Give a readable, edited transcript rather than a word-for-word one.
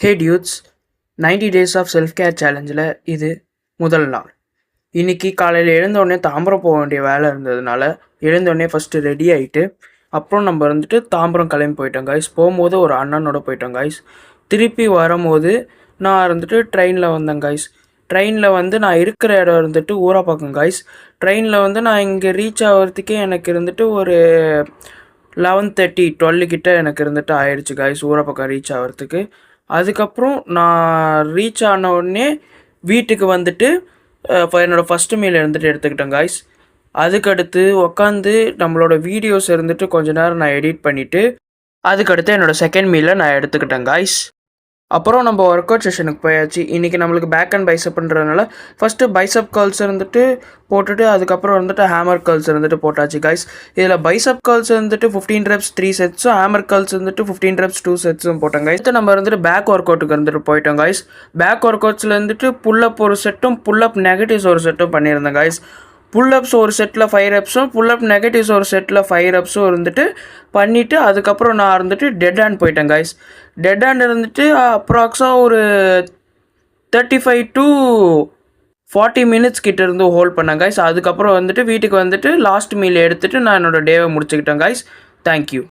Hey dudes 90 days of self care சேலஞ்சில் இது முதல் நாள். இன்றைக்கி காலையில் எழுந்தோடனே தாம்பரம் போக வேண்டிய வேலை இருந்ததுனால எழுந்தோடனே ஃபஸ்ட்டு ரெடி ஆகிட்டு அப்புறம் நம்ம வந்துட்டு தாம்பரம் கிளம்பி போயிட்டோம் கைஸ். போகும்போது ஒரு அண்ணனோட போயிட்டோம் கைஸ். திருப்பி வரும்போது நான் இருந்துட்டு ட்ரெயினில் வந்தேன் கைஸ். ட்ரெயினில் வந்து நான் இருக்கிற இடம் இருந்துட்டு ஊராப்பாக்கம் கைஸ். ட்ரெயினில் வந்து நான் இங்கே ரீச் ஆகிறதுக்கே எனக்கு இருந்துட்டு ஒரு 11:30 12 கிட்ட எனக்கு இருந்துட்டு ஆயிடுச்சு கைஸ் ஊராப்பாக்கம் ரீச் ஆகிறதுக்கு. அதுக்கப்புறம் நான் ரீச் ஆன உடனே வீட்டுக்கு வந்துட்டு என்னோடய ஃபஸ்ட்டு மீல் இருந்துட்டு எடுத்துக்கிட்டேன் கைஸ். அதுக்கடுத்து உக்காந்து நம்மளோட வீடியோஸ் இருந்துட்டு கொஞ்ச நேரம் நான் எடிட் பண்ணிவிட்டு அதுக்கடுத்து என்னோடய செகண்ட் மீலை நான் எடுத்துக்கிட்டேன் கைஸ். அப்புறம் நம்ம ஒர்க் அவுட் செஷனுக்கு போயாச்சு. இன்றைக்கி நம்மளுக்கு பேக் அண்ட் பைசப்ன்றதுனால ஃபஸ்ட்டு பைசப் கர்ல்ஸ் இருந்துட்டு போட்டுட்டு அதுக்கப்புறம் வந்துட்டு ஹேமர் கர்ல்ஸ் இருந்துட்டு போட்டாச்சு கைஸ். இதில் பைசப் கர்ல்ஸ் வந்துட்டு 15 reps 3 செட்ஸும் ஹேமர் கர்ல்ஸ் வந்துட்டு 15 reps 2 செட்ஸும் போட்டோம் கைஸ். நம்ம வந்துட்டு பேக் ஒர்க் அவுட்டுக்கு வந்துட்டு போயிட்டோம் கைஸ். பேக் ஒர்க் அவுட்ஸில் வந்துட்டு புல்லப் ஒரு செட்டும் புல்லப் நெகட்டிவ்ஸ் ஒரு செட்டும் பண்ணியிருந்தேன் கைஸ். புல்லப்ஸ் ஒரு செட்டில் 5 reps-உம் புல்லப் நெகட்டிவ்ஸ் ஒரு செட்டில் 5 reps-உம் இருந்துட்டு பண்ணிவிட்டு அதுக்கப்புறம் நான் இருந்துட்டு டெட் ஹேண்ட் போயிட்டேன் கைஸ். டெட் ஹேண்ட் இருந்துட்டு அப்ராக்ஸாக ஒரு 35 to 40 minutes கிட்ட இருந்து ஹோல்ட் பண்ணேன் கைஸ். அதுக்கப்புறம் வந்துட்டு வீட்டுக்கு வந்துட்டு லாஸ்ட் மீல் எடுத்துகிட்டு நான் என்னோடய டேவை முடிச்சுக்கிட்டேன் கைஸ். தேங்க்யூ.